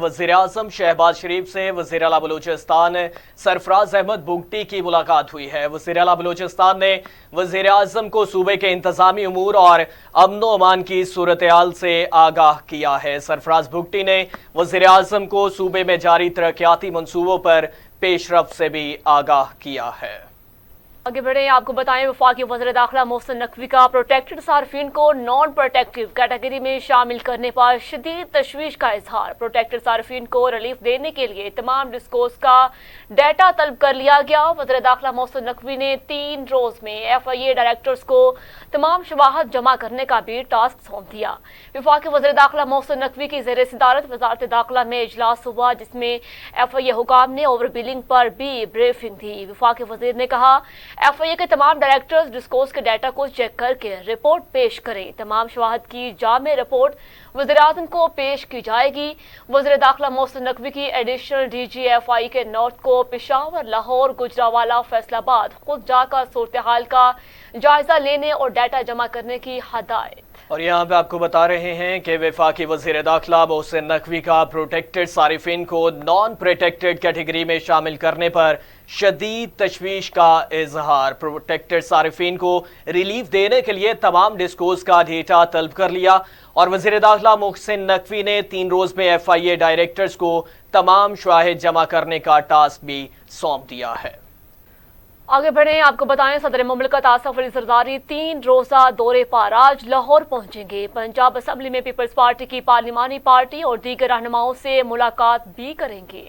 वज़ीर-ए-आज़म शहबाज शरीफ से वज़ीर आला बलूचिस्तान सरफराज अहमद बुगटी की मुलाकात हुई है। वज़ीर आला बलूचिस्तान ने वज़ीर-ए-आज़म को सूबे के इंतज़ामी उमूर और अमन अमान की सूरत-ए-हाल से आगाह किया है। सरफराज बुगटी ने वज़ीर-ए-आज़म को सूबे में जारी तरक्याती मंसूबों पर पेशरफ्त से भी आगाह किया है। आगे बढ़े आपको बताएं, वफाकी वज़ीर दाखिला मोहसिन नकवी का प्रोटेक्टेड सार्फिन को नॉन प्रोटेक्टिव कैटेगरी में शामिल करने पर शदीद तशवीश का इजहार। प्रोटेक्टेड सार्फिन को रिलीफ देने के लिए तमाम डिस्कोर्स का डाटा तलब कर लिया गया। वज़ीर दाखिला मोहसिन नकवी ने 3 रोज में FIA डायरेक्टर्स को तमाम शवाहद जमा करने का भी टास्क सौंप दिया। वफाकी वज़ीर दाखिला मोहसिन नकवी की ज़ेर सदारत वज़ारत दाखिला में इजलास हुआ, जिसमें FIA हुकाम ने ओवर बिलिंग पर भी ब्रीफिंग दी। वफाकी वज़ीर ने कहा, FIA के तमाम डायरेक्टर्स डिस्कोर्स के डाटा को चेक करके रिपोर्ट पेश करें। तमाम शवाहद की जामे रिपोर्ट वज़ीर-ए-आज़म को पेश की जाएगी। वज़ीर दाखिला मोहसिन नकवी की एडिशनल DG FI के नोट को पेशावर, लाहौर, गुजरावाला, फैसलाबाद खुद जाकर सूरत हाल का जायजा लेने और डाटा जमा करने की हदायत। और यहाँ पे आपको बता रहे हैं कि वफाकी वज़ीर दाखिला मोहसिन नकवी का प्रोटेक्टेड सारिफिन को नॉन प्रोटेक्टेड कैटेगरी में शामिल करने पर शदीद तशवीश का इजहार। प्रोटेक्टेड सारिफिन को रिलीफ देने के लिए तमाम डिस्कोर्स का डेटा तलब कर लिया और वज़ीर दाखिला मोहसिन नकवी ने 3 रोज में FIA डायरेक्टर्स को तमाम शवाहिद जमा करने का टास्क भी सौंप दिया है। आगे बढ़े आपको बताएं, सदर मुमलिकत आसिफ अली जरदारी 3 रोजा दौरे पर आज लाहौर पहुंचेंगे। पंजाब असम्बली में पीपल्स पार्टी की पार्लिमानी पार्टी और दीगर रहनुमाओं से मुलाकात भी करेंगे।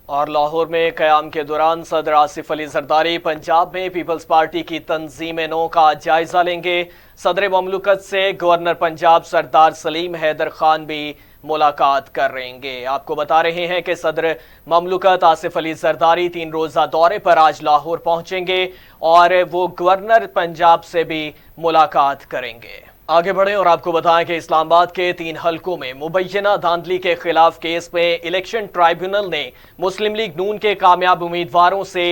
और लाहौर में क़याम के दौरान सदर आसिफ अली जरदारी पंजाब में पीपल्स पार्टी की तंजीम-ए-नौ का जायजा लेंगे। सदर मुमलिकत से गवर्नर पंजाब सरदार सलीम हैदर खान भी मुलाकात कर रहेंगे। आपको बता रहे हैं कि सदर मुमलिकत आसिफ अली जरदारी 3 रोज़ा दौरे पर आज लाहौर पहुंचेंगे और वो गवर्नर पंजाब से भी मुलाकात करेंगे। आगे बढ़े और आपको बताएं कि इस्लामाबाद के 3 हलकों में मुबैना धांधली के खिलाफ केस में इलेक्शन ट्राइब्यूनल ने मुस्लिम लीग नून के कामयाब उम्मीदवारों से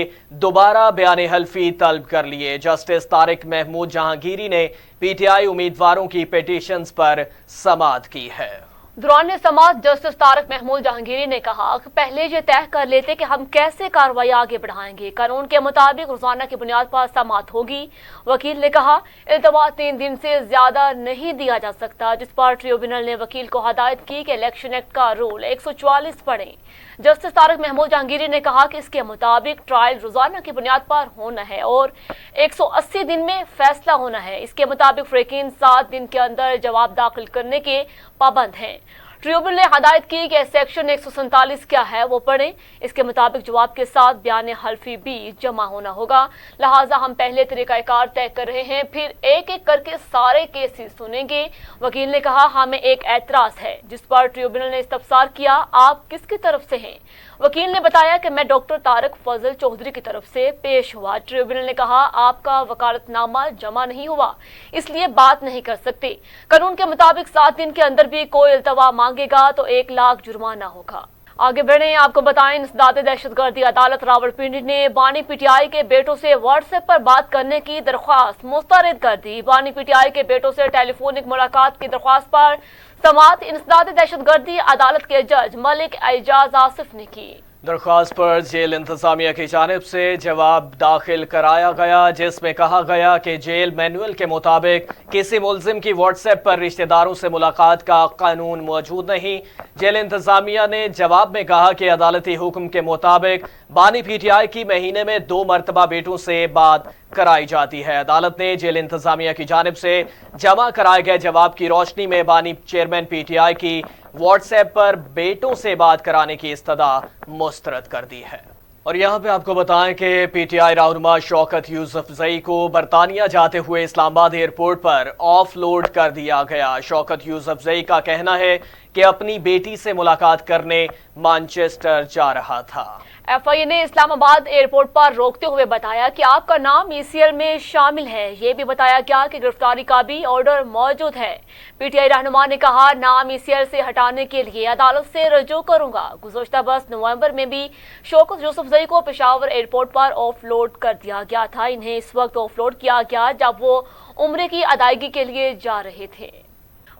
दोबारा बयान हल्फी तलब कर लिए। जस्टिस तारिक महमूद जहांगीरी ने PTI उम्मीदवारों की पिटीशंस पर समाअत की है। दौरान समाअत जस्टिस तारिक महमूद जहांगीरी ने कहा कि पहले ये तय कर लेते कि हम कैसे कार्रवाई आगे बढ़ाएंगे। कानून के मुताबिक रोजाना की बुनियाद पर समाअत होगी। वकील ने कहा, इल्तवा 3 दिन से ज्यादा नहीं दिया जा सकता, जिस पर ट्रिब्यूनल ने वकील को हदायत की कि इलेक्शन एक्ट का रूल 144 पढ़ें। जस्टिस तारिक महमूद जहांगीरी ने कहा कि इसके मुताबिक ट्रायल रोजाना की बुनियाद पर होना है और 180 दिन में फैसला होना है। इसके मुताबिक फ्रीकीन 7 दिन के अंदर जवाब दाखिल करने के पाबंद हैं। ट्रिब्यूनल ने हदायत की कि सेक्शन 147 क्या है वो पढ़ें। इसके मुताबिक जवाब के साथ बयान हल्फी भी जमा होना होगा। लिहाजा हम पहले तरीकाकार तय कर रहे हैं, फिर एक एक करके सारे केसेस सुनेंगे। वकील ने कहा, हमें एक एतराज है, जिस पर ट्रिब्यूनल ने इस्तफसार किया, आप किसकी तरफ से हैं? वकील ने बताया कि मैं डॉक्टर तारिक फजल चौधरी की तरफ से पेश हुआ। ट्रिब्यूनल ने कहा, आपका वकालतनामा जमा नहीं हुआ, इसलिए बात नहीं कर सकते। कानून के मुताबिक 7 दिन के अंदर भी कोई इल्तवा मांगेगा तो 1 लाख जुर्माना होगा। आगे बढ़े आपको बताएं, इंसदाद दहशतगर्दी अदालत रावलपिंडी ने बानी PTI के बेटों से व्हाट्सएप पर बात करने की दरख्वास्त मुस्तरद कर दी। बानी PTI के बेटों से टेलीफोनिक मुलाकात की दरख्वास्त पर समाअत इंसदाद दहशतगर्दी अदालत के जज मलिक एजाज आसिफ ने की। दरख्वास्त पर जेल इंतजामिया की जानिब से जवाब दाखिल कराया गया, जिसमें कहा गया कि जेल मैनुअल के मुताबिक किसी मुलजिम की व्हाट्सएप पर रिश्तेदारों से मुलाकात का कानून मौजूद नहीं। जेल इंतजामिया ने जवाब में कहा कि अदालती हुक्म के मुताबिक बानी PTI की महीने में 2 मरतबा बेटों से बात कराई जाती है। अदालत ने जेल इंतजामिया की जानिब से जमा कराए गए जवाब की रोशनी में बानी चेयरमैन PTI की व्हाट्सएप पर बेटों से बात कराने की इस्तदा मुस्तरद कर दी है। और यहाँ पे आपको बताएं कि PTI रहनुमा शौकत यूसुफजई को बरतानिया जाते हुए इस्लामाबाद एयरपोर्ट पर ऑफलोड कर दिया गया। शौकत यूसुफजई का कहना है कि अपनी बेटी से मुलाकात करने मैनचेस्टर जा रहा था। FIA ने इस्लामाबाद एयरपोर्ट पर रोकते हुए बताया कि आपका नाम ECL में शामिल है। ये भी बताया गया कि गिरफ्तारी का भी ऑर्डर मौजूद है। PTI रहनुमा ने कहा, नाम ECL से हटाने के लिए अदालत से रजू करूंगा। गुज़श्ता बरस नवंबर में भी शौकत यूसुफजई को पेशावर एयरपोर्ट पर ऑफलोड कर दिया गया था। इन्हें इस वक्त ऑफलोड किया गया जब वो उम्रे की अदायगी के लिए जा रहे थे।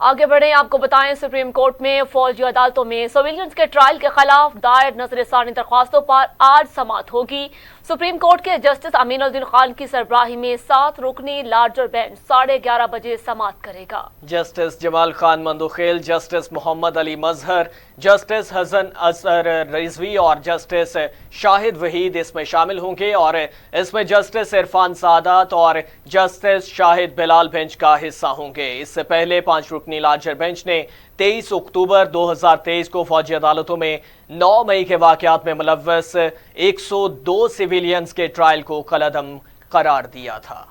आगे बढ़े, आपको बताएं सुप्रीम कोर्ट में फौजी अदालतों में सिविलियंस के ट्रायल के खिलाफ दायर नजरसानी दरख्वास्तों पर आज समाअत होगी। सुप्रीम कोर्ट के जस्टिस अमीनुद्दीन खान की सरबराही में 7 रुकनी लार्जर बेंच 11:30 बजे समाअत करेगा। जस्टिस जमाल खान मंदुखेल, जस्टिस मोहम्मद अली मजहर, जस्टिस हसन असर रिजवी और जस्टिस शाहिद वहीद इसमें शामिल होंगे और इसमें जस्टिस इरफान सादात और जस्टिस शाहिद बिलाल बेंच का हिस्सा होंगे। इससे पहले 5 रुकनी लार्जर बेंच ने 23 अक्टूबर 2023 को फौजी अदालतों में 9 मई के वाकयात में मुलव्वस 102 सिविलियंस के ट्रायल को कलअदम करार दिया था।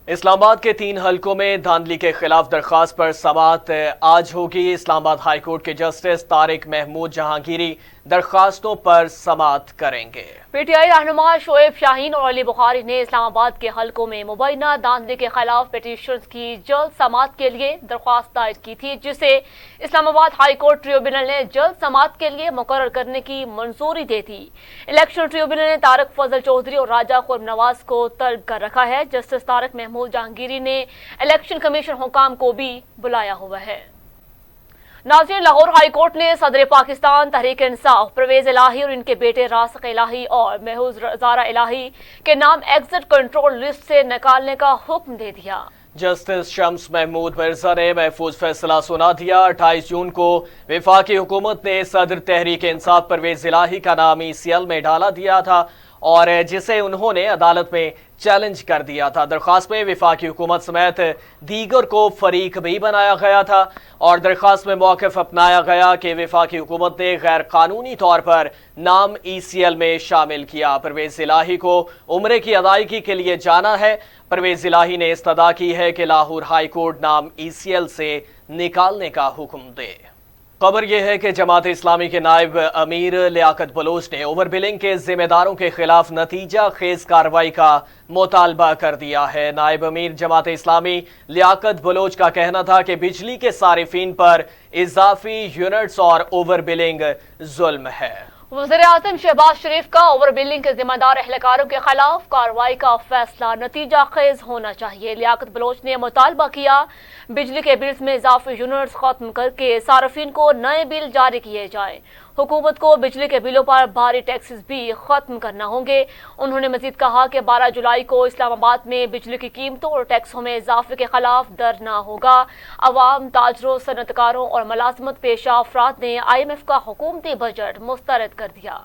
इस्लामाबाद के 3 हलकों में धांधली के खिलाफ दरख्वास्त पर समाअत आज होगी। इस्लामाबाद हाई कोर्ट के जस्टिस तारिक महमूद जहांगीरी दरख्वास्तों पर समाअत करेंगे। पीटीआई रहनुमा शोएब शाहीन और अली बुखारी ने इस्लामाबाद के हलकों में मुबैना धांधली के खिलाफ पिटीशंस की जल्द समाअत के लिए दरख्वास्त दायर की थी, जिसे इस्लामाबाद हाई कोर्ट ट्रिब्यूनल ने जल्द समाअत के लिए मुकर्रर करने की मंजूरी दे दी। इलेक्शन ट्रिब्यूनल ने तारिक फजल चौधरी और राजा खुर्म नवाज को तलब कर रखा है। जस्टिस तारिक महमूद जहांगीरी ने इलेक्शन कमीशन हुकाम को भी बुलाया हुआ है। नाज़रीन, लाहौर हाई कोर्ट ने सदर पाकिस्तान तहरीक इंसाफ परवेज इलाही और इनके बेटे रासिक इलाही और महूज ज़ारा इलाही के नाम एग्जिट कंट्रोल लिस्ट से निकालने का हुक्म दे दिया। जस्टिस शम्स महमूद मिर्जा ने महफूज फैसला सुना दिया। 28 जून को वफाकी हुकूमत ने सदर तहरीक इंसाफ परवेज इलाही का नाम ECL में डाला दिया था और जिसे उन्होंने अदालत में चैलेंज कर दिया था। दरख्वास्त में वफाकी हुकूमत समेत दीगर को फरीक भी बनाया गया था और दरख्वास्त में मौक़िफ़ अपनाया गया कि वफाकी हुकूमत ने गैर कानूनी तौर पर नाम ECL में शामिल किया। परवेज इलाही को उम्रे की अदायगी के लिए जाना है। परवेज इलाही ने इस्तदा की है कि लाहौर हाई कोर्ट नाम ECL से निकालने का हुक्म दे। खबर यह है कि जमात इस्लामी के नायब अमीर लियाकत बलोच ने ओवर बिलिंग के जिम्मेदारों के खिलाफ नतीजा खेज कार्रवाई का मुतालबा कर दिया है। नायब अमीर जमात इस्लामी लियाकत बलोच का कहना था कि बिजली के सारिफीन पर इजाफी यूनिट्स और ओवर बिलिंग जुल्म है। वज़ीर-ए-आज़म शहबाज शरीफ का ओवर बिलिंग के जिम्मेदार एहलकारों के खिलाफ कार्रवाई का फैसला नतीजा खेज होना चाहिए। लियाकत बलोच ने मुतालबा किया बिजली के बिल्स में इजाफी यूनिट्स खत्म करके सार्फिन को नए बिल जारी किए जाएं। हुकूमत को बिजली के बिलों पर भारी टैक्सेस भी खत्म करना होंगे। उन्होंने मजीद कहा कि 12 जुलाई को इस्लामाबाद में बिजली की कीमतों और टैक्सों में इजाफे के खिलाफ धरना होगा। अवाम, ताजरों, सनतकारों और मुलाजमत पेशा अफराद ने IMF का हुकूमती बजट मुस्तरद कर दिया।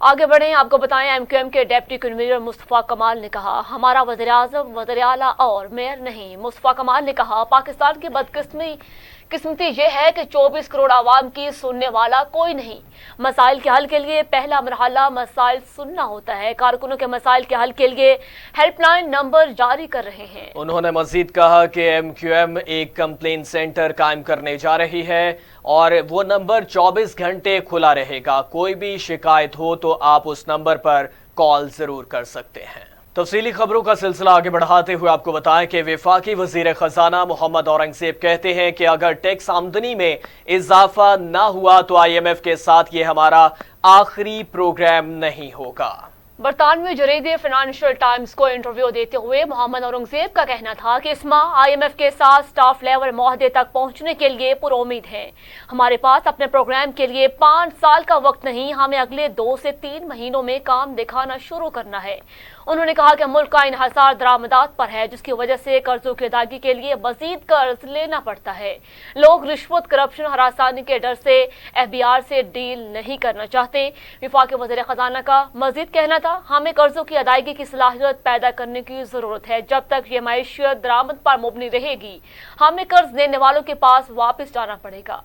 आगे बढ़े, आपको बताएं MQM के डिप्टी कन्वीनर मुस्तफा कमाल ने कहा, हमारा वज़ीर-ए-आज़म, वज़ीर-ए-आला और मेयर नहीं। मुस्तफा कमाल ने कहा, पाकिस्तान की बदकिस्मती ये है कि 24 करोड़ आवाम की सुनने वाला कोई नहीं। मसाइल के हल के लिए पहला मरहला मसाइल सुनना होता है। कारकुनों के मसाइल के हल के लिए हेल्पलाइन नंबर जारी कर रहे हैं। उन्होंने मजीद कहा कि MQM एक कंप्लेन सेंटर कायम करने जा रही है और वो नंबर 24 घंटे खुला रहेगा। कोई भी शिकायत हो तो आप उस नंबर पर कॉल जरूर कर सकते हैं। तफसीली खबरों का सिलसिला आगे बढ़ाते हुए आपको बताएं कि वफाकी वजीर खजाना मोहम्मद औरंगजेब कहते हैं कि अगर टैक्स आमदनी में इजाफा ना हुआ तो IMF के साथ ये हमारा आखिरी प्रोग्राम नहीं होगा। बरतानवी जरीदे फाइनेंशियल टाइम्स को इंटरव्यू देते हुए मोहम्मद औरंगजेब का कहना था कि इस माह IMF के साथ स्टाफ लेवल मुआहदे तक पहुंचने के लिए पुरुम्मीद है। हमारे पास अपने प्रोग्राम के लिए 5 साल का वक्त नहीं, हमें अगले 2 से 3 महीनों में काम दिखाना शुरू करना है। उन्होंने कहा कि मुल्क का इन्हिसार दरामदात पर है, जिसकी वजह से कर्जों की अदायगी के लिए मजीद कर्ज लेना पड़ता है। लोग रिश्वत, करप्शन, हरासानी के डर से FBR से डील नहीं करना चाहते। वफाकी वज़ीर खजाना का मजीद कहना था, हमें कर्जों की अदायगी की सलाहियत पैदा करने की जरूरत है। जब तक ये मैशियत दरामद पर मुबनी रहेगी, हमें कर्ज देने वालों के पास वापस जाना पड़ेगा।